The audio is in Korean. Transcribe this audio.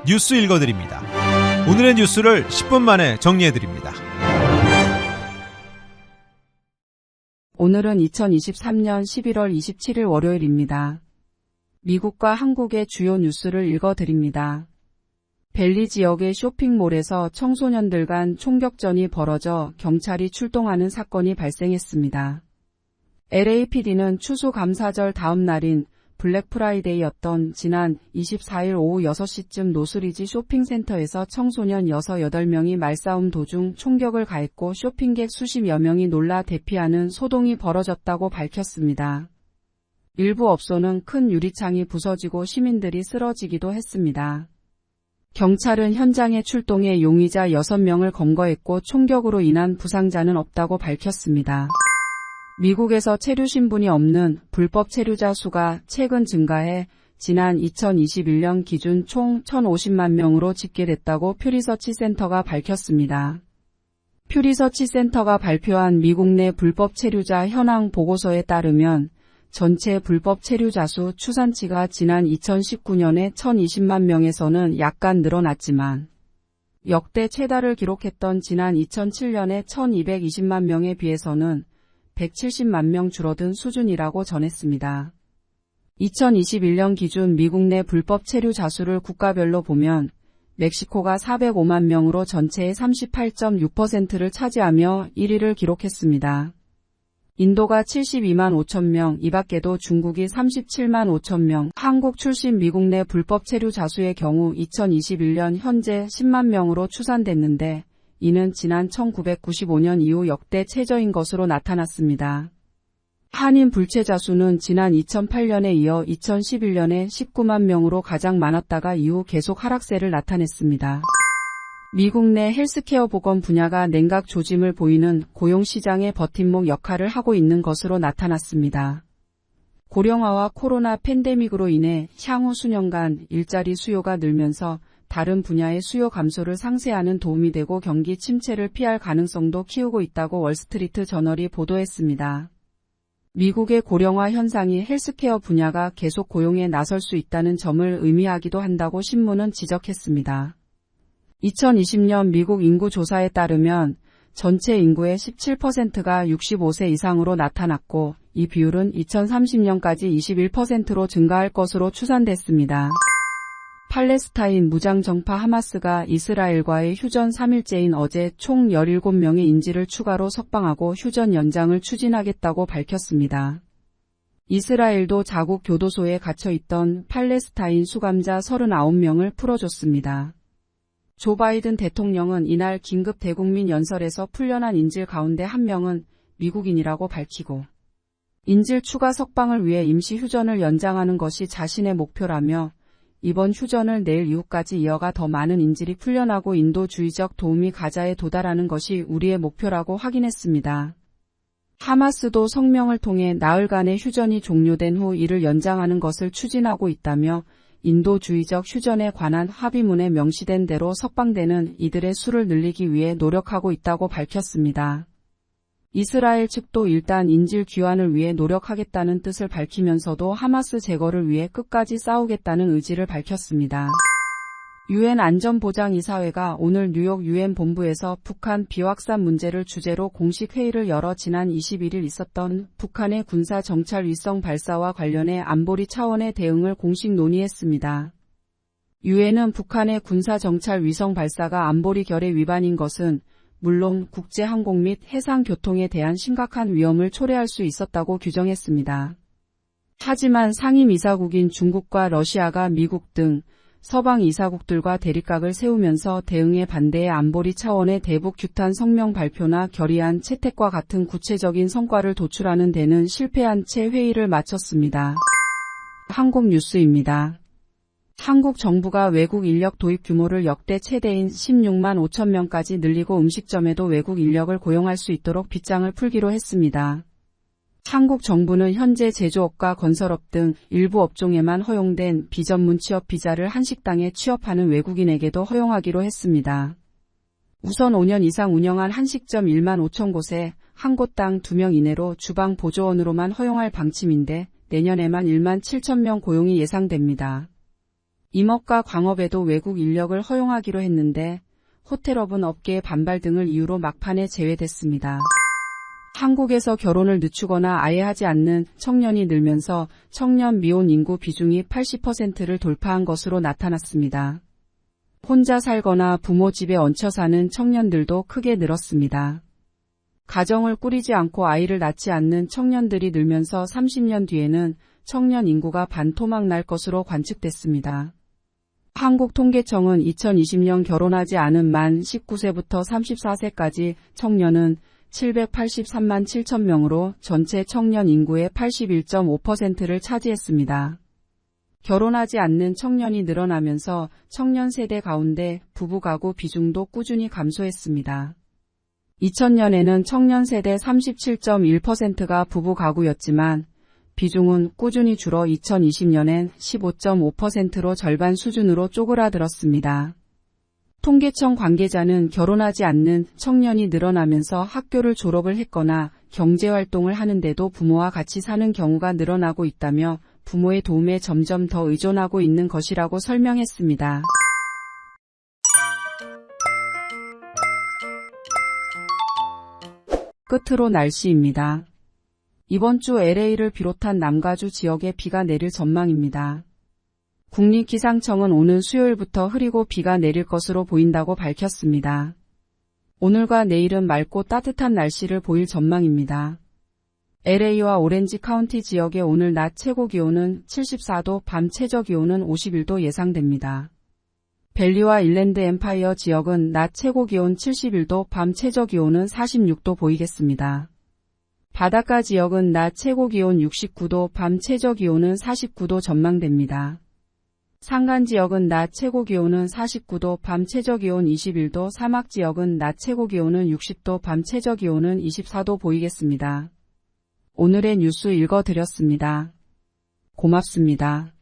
뉴스 읽어드립니다. 오늘의 뉴스를 10분 만에 정리해드립니다. 오늘은 2023년 11월 27일 월요일입니다. 미국과 한국의 주요 뉴스를 읽어드립니다. 벨리 지역의 쇼핑몰에서 청소년들 간 총격전이 벌어져 경찰이 출동하는 사건이 발생했습니다. LAPD는 추수감사절 다음 날인 블랙 프라이데이였던 지난 24일 오후 6시쯤 노스리지 쇼핑센터에서 청소년 6, 8명이 말싸움 도중 총격을 가했고 쇼핑객 수십여 명이 놀라 대피하는 소동이 벌어졌다고 밝혔습니다. 일부 업소는 큰 유리창이 부서지고 시민들이 쓰러지기도 했습니다. 경찰은 현장에 출동해 용의자 6명을 검거했고 총격으로 인한 부상자는 없다고 밝혔습니다. 미국에서 체류 신분이 없는 불법 체류자 수가 최근 증가해 지난 2021년 기준 총 1,050만 명으로 집계됐다고 퓨리서치 센터가 밝혔습니다. 퓨리서치 센터가 발표한 미국 내 불법 체류자 현황 보고서에 따르면 전체 불법 체류자 수 추산치가 지난 2019년에 1,020만 명에서는 약간 늘어났지만 역대 최다를 기록했던 지난 2007년에 1,220만 명에 비해서는 170만 명 줄어든 수준이라고 전했습니다. 2021년 기준 미국 내 불법 체류자 수를 국가별로 보면 멕시코가 405만 명으로 전체의 38.6%를 차지하며 1위를 기록했습니다. 인도가 72만 5천 명, 이 밖에도 중국이 37만 5천 명, 한국 출신 미국 내 불법 체류자 수의 경우 2021년 현재 10만 명으로 추산됐는데 이는 지난 1995년 이후 역대 최저인 것으로 나타났습니다. 한인 불체자 수는 지난 2008년에 이어 2011년에 19만 명으로 가장 많았다가 이후 계속 하락세를 나타냈습니다. 미국 내 헬스케어 보건 분야가 냉각 조짐을 보이는 고용시장의 버팀목 역할을 하고 있는 것으로 나타났습니다. 고령화와 코로나 팬데믹으로 인해 향후 수년간 일자리 수요가 늘면서 다른 분야의 수요 감소를 상쇄하는 도움이 되고 경기 침체를 피할 가능성도 키우고 있다고 월스트리트 저널이 보도했습니다. 미국의 고령화 현상이 헬스케어 분야가 계속 고용에 나설 수 있다는 점을 의미하기도 한다고 신문은 지적했습니다. 2020년 미국 인구 조사에 따르면 전체 인구의 17%가 65세 이상으로 나타났고 이 비율은 2030년까지 21%로 증가할 것으로 추산됐습니다. 팔레스타인 무장정파 하마스가 이스라엘과의 휴전 3일째인 어제 총 17명의 인질을 추가로 석방하고 휴전 연장을 추진하겠다고 밝혔습니다. 이스라엘도 자국 교도소에 갇혀있던 팔레스타인 수감자 39명을 풀어줬습니다. 조 바이든 대통령은 이날 긴급 대국민 연설에서 풀려난 인질 가운데 한 명은 미국인이라고 밝히고 인질 추가 석방을 위해 임시 휴전을 연장하는 것이 자신의 목표라며 이번 휴전을 내일 이후까지 이어가 더 많은 인질이 풀려나고 인도주의적 도움이 가자에 도달하는 것이 우리의 목표라고 확인했습니다. 하마스도 성명을 통해 나흘간의 휴전이 종료된 후 이를 연장하는 것을 추진하고 있다며 인도주의적 휴전에 관한 합의문에 명시된 대로 석방되는 이들의 수를 늘리기 위해 노력하고 있다고 밝혔습니다. 이스라엘 측도 일단 인질 귀환을 위해 노력하겠다는 뜻을 밝히면서도 하마스 제거를 위해 끝까지 싸우겠다는 의지를 밝혔습니다. 유엔 안전보장이사회가 오늘 뉴욕 유엔 본부에서 북한 비확산 문제를 주제로 공식 회의를 열어 지난 21일 있었던 북한의 군사 정찰 위성 발사와 관련해 안보리 차원의 대응을 공식 논의했습니다. 유엔은 북한의 군사 정찰 위성 발사가 안보리 결의 위반인 것은 물론 국제항공 및 해상교통에 대한 심각한 위험을 초래할 수 있었다고 규정했습니다. 하지만 상임이사국인 중국과 러시아가 미국 등 서방 이사국들과 대립각을 세우면서 대응에 반대해 안보리 차원의 대북 규탄 성명 발표나 결의안 채택과 같은 구체적인 성과를 도출하는 데는 실패한 채 회의를 마쳤습니다. 한국 뉴스입니다. 한국 정부가 외국 인력 도입 규모를 역대 최대인 16만 5천 명까지 늘리고 음식점에도 외국 인력을 고용할 수 있도록 빗장을 풀기로 했습니다. 한국 정부는 현재 제조업과 건설업 등 일부 업종에만 허용된 비전문 취업 비자를 한식당에 취업하는 외국인에게도 허용하기로 했습니다. 우선 5년 이상 운영한 한식점 1만 5천 곳에 한 곳당 2명 이내로 주방 보조원으로만 허용할 방침인데 내년에만 1만 7천 명 고용이 예상됩니다. 임업과 광업에도 외국 인력을 허용하기로 했는데 호텔업은 업계의 반발 등을 이유로 막판에 제외됐습니다. 한국에서 결혼을 늦추거나 아예 하지 않는 청년이 늘면서 청년 미혼 인구 비중이 80%를 돌파한 것으로 나타났습니다. 혼자 살거나 부모 집에 얹혀 사는 청년들도 크게 늘었습니다. 가정을 꾸리지 않고 아이를 낳지 않는 청년들이 늘면서 30년 뒤에는 청년 인구가 반토막 날 것으로 관측됐습니다. 한국통계청은 2020년 결혼하지 않은 만 19세부터 34세까지 청년은 783만 7천 명으로 전체 청년 인구의 81.5%를 차지했습니다. 결혼하지 않는 청년이 늘어나면서 청년 세대 가운데 부부 가구 비중도 꾸준히 감소했습니다. 2000년에는 청년 세대 37.1%가 부부 가구였지만 비중은 꾸준히 줄어 2020년엔 15.5%로 절반 수준으로 쪼그라들었습니다. 통계청 관계자는 결혼하지 않는 청년이 늘어나면서 학교를 졸업을 했거나 경제활동을 하는데도 부모와 같이 사는 경우가 늘어나고 있다며 부모의 도움에 점점 더 의존하고 있는 것이라고 설명했습니다. 끝으로 날씨입니다. 이번 주 LA를 비롯한 남가주 지역에 비가 내릴 전망입니다. 국립기상청은 오는 수요일부터 흐리고 비가 내릴 것으로 보인다고 밝혔습니다. 오늘과 내일은 맑고 따뜻한 날씨를 보일 전망입니다. LA와 오렌지 카운티 지역의 오늘 낮 최고 기온은 74도, 밤 최저 기온은 51도 예상됩니다. 밸리와 일랜드 엠파이어 지역은 낮 최고 기온 71도, 밤 최저 기온은 46도 보이겠습니다. 바닷가 지역은 낮 최고 기온 69도, 밤 최저 기온은 49도 전망됩니다. 산간 지역은 낮 최고 기온은 49도, 밤 최저 기온 21도, 사막 지역은 낮 최고 기온은 60도, 밤 최저 기온은 24도 보이겠습니다. 오늘의 뉴스 읽어드렸습니다. 고맙습니다.